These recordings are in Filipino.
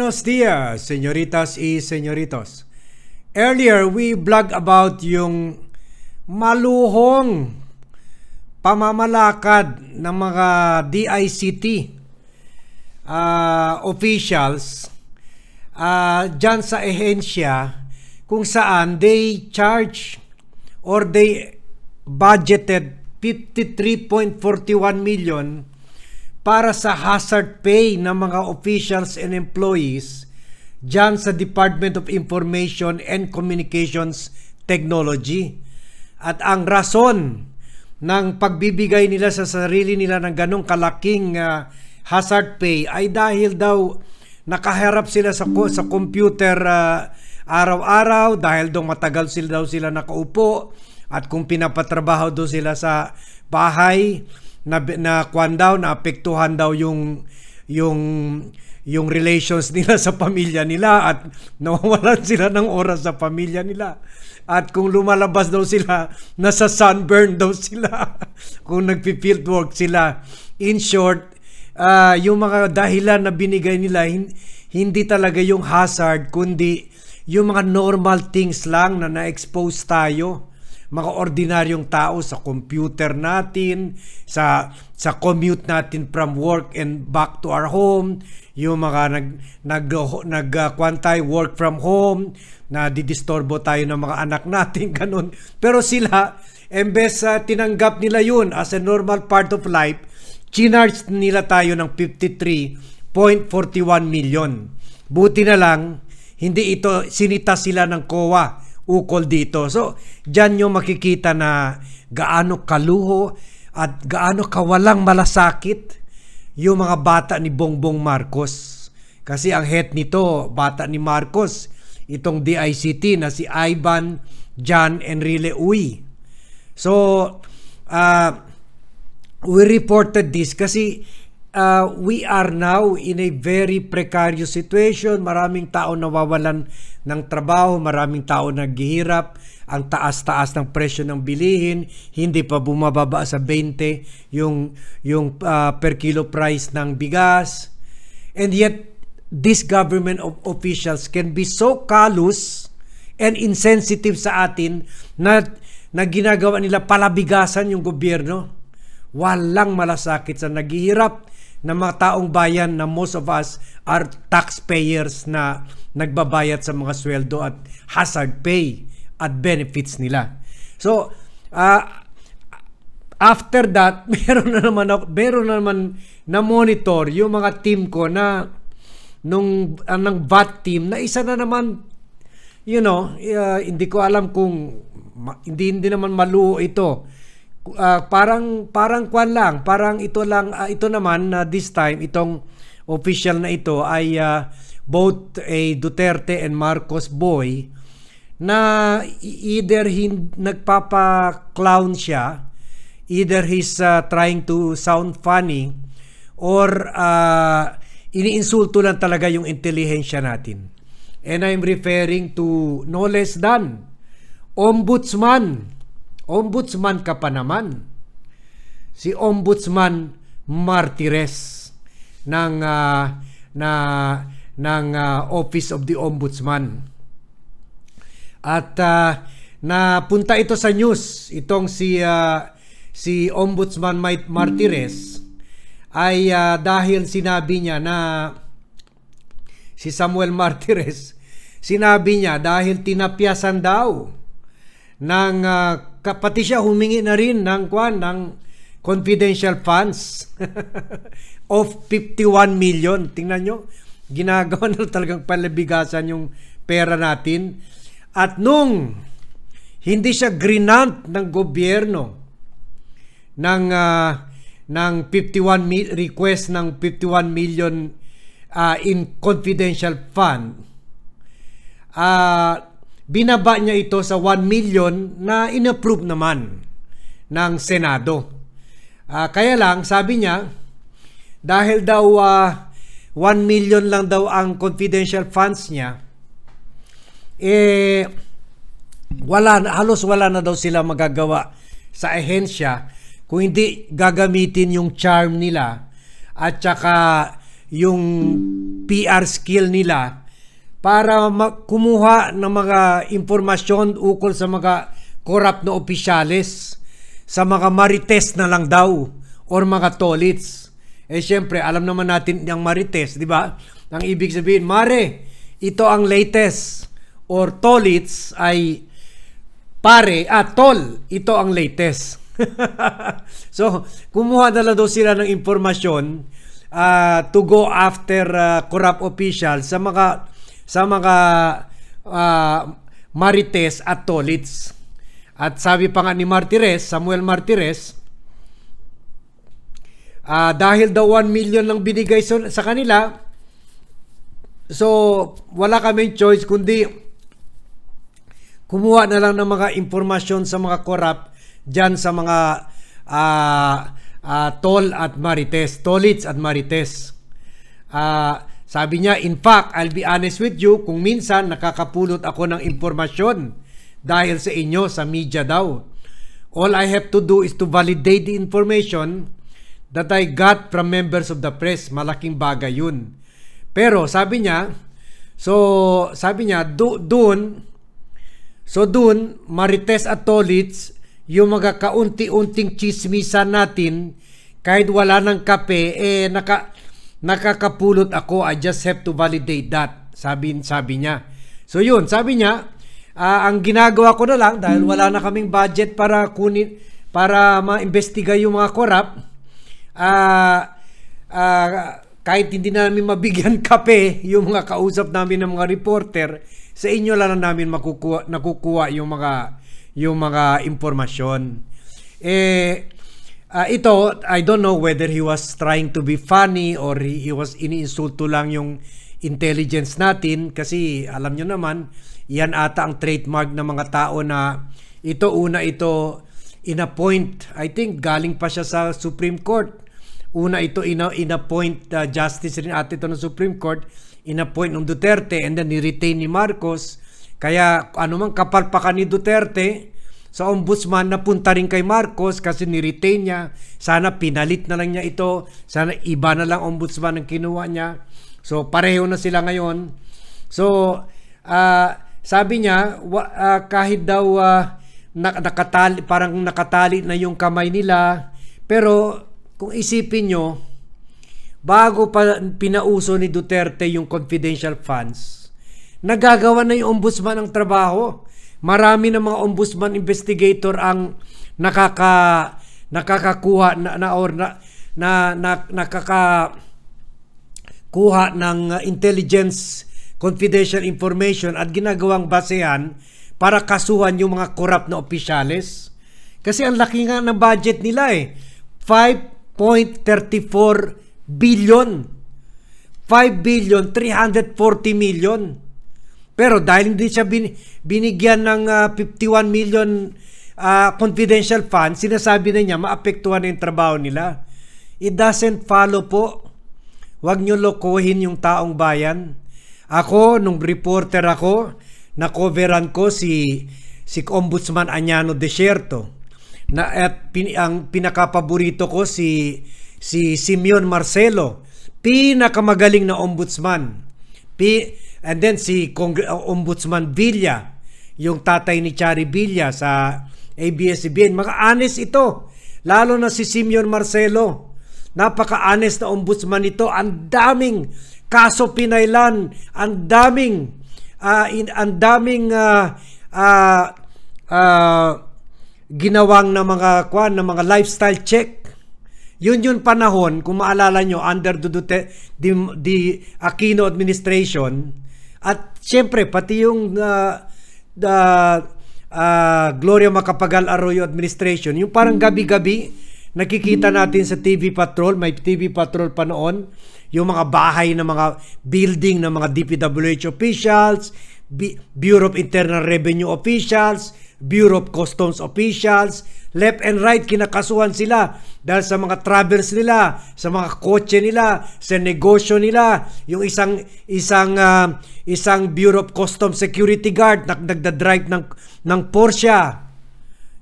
Buenos dias, señoritas y señoritos. Earlier, we vlog about yung maluhong pamamalakad ng mga DICT officials dyan sa ehensya kung saan they charge or they budgeted 53.41 million para sa hazard pay ng mga officials and employees dyan sa Department of Information and Communications Technology. At ang rason ng pagbibigay nila sa sarili nila ng ganong kalaking hazard pay ay dahil daw nakaharap sila sa computer araw-araw, dahil daw matagal sila nakaupo, at kung pinapatrabaho daw sila sa bahay naapektuhan daw yung relations nila sa pamilya nila at nawawalan sila ng oras sa pamilya nila. At kung lumalabas daw sila, nasa sunburn daw sila kung nagpi-field work sila. In short, yung mga dahilan na binigay nila hindi talaga yung hazard, kundi yung mga normal things lang na na-expose tayo, mga ordinaryong tao sa computer natin, sa commute natin from work and back to our home, yung mga work from home, na didisturbo tayo ng mga anak natin, ganun. Pero sila, embes tinanggap nila yun as a normal part of life, chinarge nila tayo ng 53.41 million. Buti na lang, hindi ito sinita sila ng COA ukol dito. So, dyan nyo makikita na gaano kaluho at gaano kawalang malasakit yung mga bata ni Bongbong Marcos. Kasi ang head nito, bata ni Marcos, itong DICT na si Ivan John Enrile Uy. So, we reported this kasi we are now in a very precarious situation. Maraming tao nawawalan ng trabaho, maraming tao naghihirap, ang taas-taas ng presyo ng bilihin, hindi pa bumababa sa 20 yung per kilo price ng bigas. And yet, these government officials can be so callous and insensitive sa atin na ginagawa nila palabigasan yung gobyerno. Walang malasakit sa naghihirap na mga taong bayan na most of us are taxpayers na nagbabayad sa mga sweldo at hazard pay at benefits nila. So, after that, meron na naman na monitor yung mga team ko na ng VAT team na isa na naman, hindi ko alam kung hindi naman maluho ito. Parang kwan lang, parang ito naman this time itong official na ito ay both a Duterte and Marcos boy na either nagpapa-clown siya, either he's trying to sound funny, or iniinsulto lang talaga yung intelihensya natin. And I'm referring to no less than Ombudsman ka pa naman. Si Ombudsman Martires ng Office of the Ombudsman. At napunta ito sa news, itong si Ombudsman Martires ay dahil sinabi niya na si Samuel Martires, sinabi niya dahil tinapyasan daw ng pati siya humingi na rin ng confidential funds of 51 million. Tingnan nyo, ginagawa na talagang palabigasan yung pera natin. At nung hindi siya grinant ng gobyerno ng 51 request ng 51 million in confidential fund, binaba niya ito sa 1 million na inapprove naman ng Senado. Kaya lang, sabi niya, dahil daw 1 million lang daw ang confidential funds niya, halos wala na daw sila magagawa sa ehensya kung hindi gagamitin yung charm nila at saka yung PR skill nila para kumuha ng mga impormasyon ukol sa mga corrupt na opisyales, sa mga marites na lang daw or mga tolits. Syempre, alam naman natin yung marites, di ba? Ang ibig sabihin, mare, ito ang latest, or tolits ay pare, tol, ito ang latest. So, kumuha na lang daw sila ng impormasyon to go after corrupt officials sa mga marites at tolits. At sabi pa nga ni Samuel Martires, dahil daw 1 million lang binigay sa kanila, so wala kaming choice kundi kumuha na lang ng mga impormasyon sa mga corrupt dyan sa mga tolits at marites. Sabi niya, in fact, I'll be honest with you, kung minsan nakakapulot ako ng impormasyon dahil sa inyo, sa media daw. All I have to do is to validate the information that I got from members of the press. Malaking bagay yun. Pero sabi niya, doon, marites at tolits, yung mga kaunti-unting chismisan natin, kahit wala ng kape, nakakapulot ako. I just have to validate that. Sabi niya. So yun, sabi niya, ang ginagawa ko na lang, dahil wala na kaming budget para ma-investiga yung mga corrupt, kahit hindi namin mabigyan kape yung mga kausap namin ng mga reporter, sa inyo lang namin nakukuha yung mga impormasyon. Ito, I don't know whether he was trying to be funny or he was iniinsulto lang yung intelligence natin, kasi alam nyo naman, yan ata ang trademark ng mga tao na ito in-appoint. I think galing pa siya sa Supreme Court. Una ito in-appoint justice rin ata ito ng Supreme Court, in-appoint ng Duterte and then ni-retain ni Marcos. Kaya anumang kapalpakan ni Duterte sa ombudsman, napunta rin kay Marcos kasi ni-retain niya. Sana pinalit na lang niya ito. Sana iba na lang ombudsman ang kinuha niya. So pareho na sila ngayon. So sabi niya, kahit daw parang nakatali na yung kamay nila, pero kung isipin nyo, bago pa pinauso ni Duterte yung confidential funds, nagagawa na yung ombudsman ang trabaho. Marami ng mga ombudsman investigator ang nakakakuha ng intelligence confidential information at ginagawang basehan para kasuhan yung mga corrupt na opisyales. Kasi ang laki nga ng budget nila 5.34 billion. 5,340 million. Pero dahil hindi siya binigyan ng 51 million confidential funds, sinasabi na niya maapektuhan na yung trabaho nila. It doesn't follow po. Huwag nyo lokohin yung taong bayan. Ako, nung reporter ako, na-coveran ko si Ombudsman Añano Desierto. At ang pinakapaborito ko si Simeon Marcelo, pinakamagaling na ombudsman. And then si Ombudsman Villa, yung tatay ni Chari Villa sa ABS-CBN. Maka-honest ito. Lalo na si Simeon Marcelo. Napaka-honest na ombudsman ito. Ang daming kaso pinailan, ang daming ginawang na mga lifestyle check. Yun panahon, kung maalala nyo, under the Aquino administration, at syempre pati yung Gloria Macapagal Arroyo administration, yung parang gabi-gabi nakikita natin sa TV Patrol, may TV Patrol pa noon, yung mga bahay ng mga building ng mga DPWH officials, Bureau of Internal Revenue officials, Bureau of Customs officials, left and right kinakasuhan sila dahil sa mga travels nila, sa mga kotse nila, sa negosyo nila. Yung isang Bureau of Customs security guard nagda-drive ng Porsche.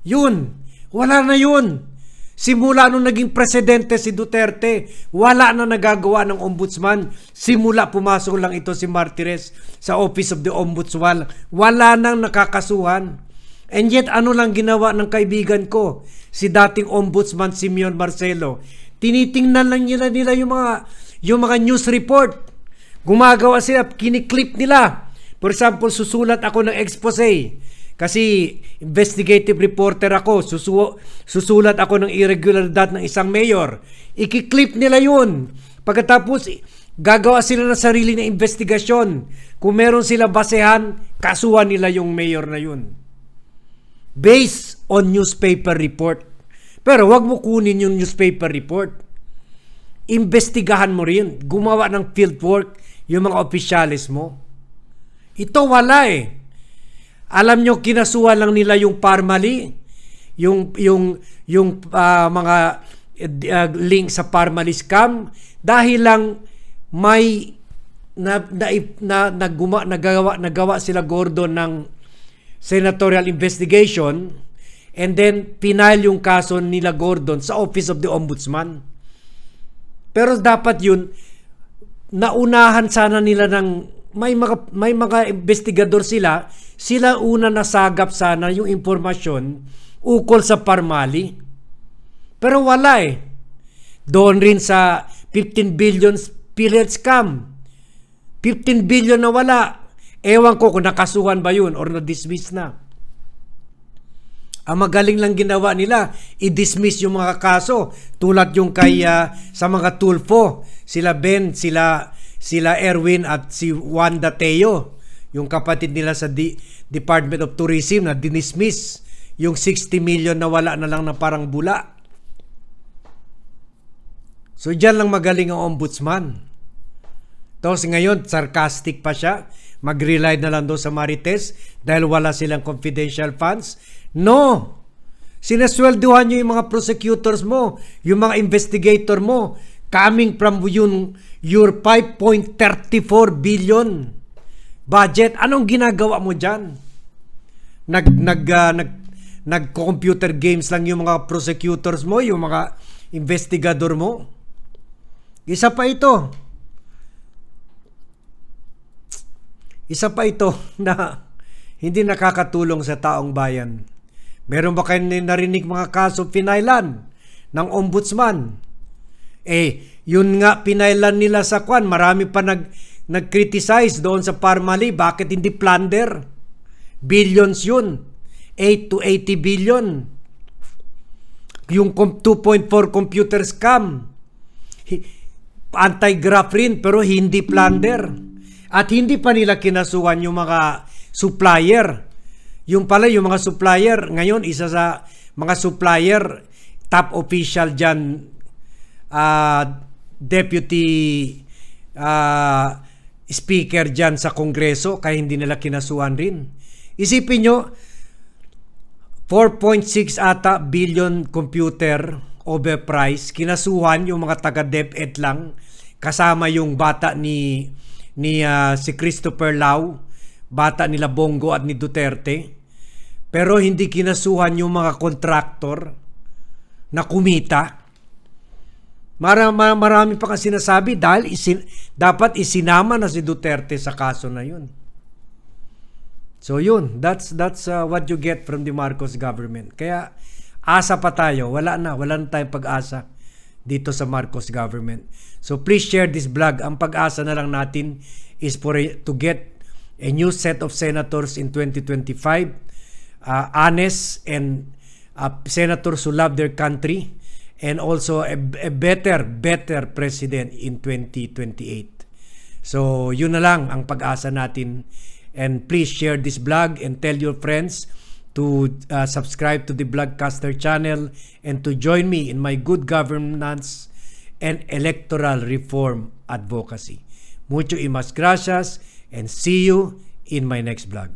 Yun, wala na yun. Simula nung naging presidente si Duterte, wala na nagagawa ng ombudsman. Simula pumasok lang ito si Martires sa Office of the Ombudsman, wala nang nakakasuhan. And yet, ano lang ginawa ng kaibigan ko, si dating ombudsman Simeon Marcelo? Tinitingnan lang nila yung mga news report. Gumagawa sila, kiniklip nila. For example, susulat ako ng expose. Kasi investigative reporter ako, susulat ako ng irregularidad ng isang mayor. Ikiklip nila yun. Pagkatapos, gagawa sila ng sarili na investigasyon. Kung meron sila basehan, kasuhan nila yung mayor na yun. Based on newspaper report. Pero wag mo kunin yung newspaper report. Investigahan mo rin. Gumawa ng fieldwork yung mga opisyalis mo. Ito wala eh. Alam nyo, kinasuhan lang nila yung Parmali, yung mga link sa Parmali scam dahil lang may nagawa sila Gordon ng senatorial investigation and then pinile yung kaso nila Gordon sa Office of the Ombudsman. Pero dapat yun, naunahan sana nila ng may mga investigador sila una nasagap sana yung impormasyon ukol sa Parmali. Pero wala eh. Doon rin sa 15 billion PhilHealth scam. 15 billion na wala. Ewan ko kung nakasuhan ba yun or na-dismiss na. Ang magaling lang ginawa nila, i-dismiss yung mga kaso. Tulad yung kay sa mga Tulfo, sila Ben, sila Erwin at si Wanda Teo, yung kapatid nila sa Department of Tourism na dinismiss yung 60 million na wala na lang na parang bula. So dyan lang magaling ang ombudsman. Tapos ngayon, sarcastic pa siya. Mag-rely na lang doon sa Marites dahil wala silang confidential funds. No! Sinaswelduhan nyo yung mga prosecutors mo, yung mga investigator mo, coming from your 5.34 billion budget. Anong ginagawa mo dyan? Nag-computer games lang yung mga prosecutors mo, yung mga investigador mo. Isa pa ito na hindi nakakatulong sa taong bayan. Meron ba kayo narinig mga kaso pinailan ng ombudsman? Yun nga pinailan nila sa kwan. Marami pa nag-criticize doon sa Parmali. Bakit hindi plunder? Billions yun. 8 to 80 billion. Yung 2.4 computer scam. Anti-graft rin pero hindi plunder. At hindi pa nila kinasuhan yung mga supplier. Yung mga supplier, ngayon isa sa mga supplier, top official dyan, deputy speaker dyan sa Kongreso, kaya hindi nila kinasuhan rin. Isipin nyo, 4.6 ata billion computer overpriced, kinasuhan yung mga taga-DepEd lang, kasama yung bata ni si Christopher Lau, bata nila Bongo at ni Duterte. Pero hindi kinasuhan yung mga kontraktor na kumita. Marami pa kasi sinasabi dahil dapat isinama na si Duterte sa kaso na yun. So yun, that's what you get from the Marcos government. Kaya asa pa tayo, wala na tayong pag-asa dito sa Marcos government. So please share this vlog. Ang pag-asa na lang natin is to get a new set of senators in 2025, honest and senators who love their country, and also a better president in 2028. So yun na lang ang pag-asa natin. And please share this vlog and tell your friends to subscribe to the Vlogcaster channel and to join me in my good governance and electoral reform advocacy. Mucho y mas gracias and see you in my next vlog.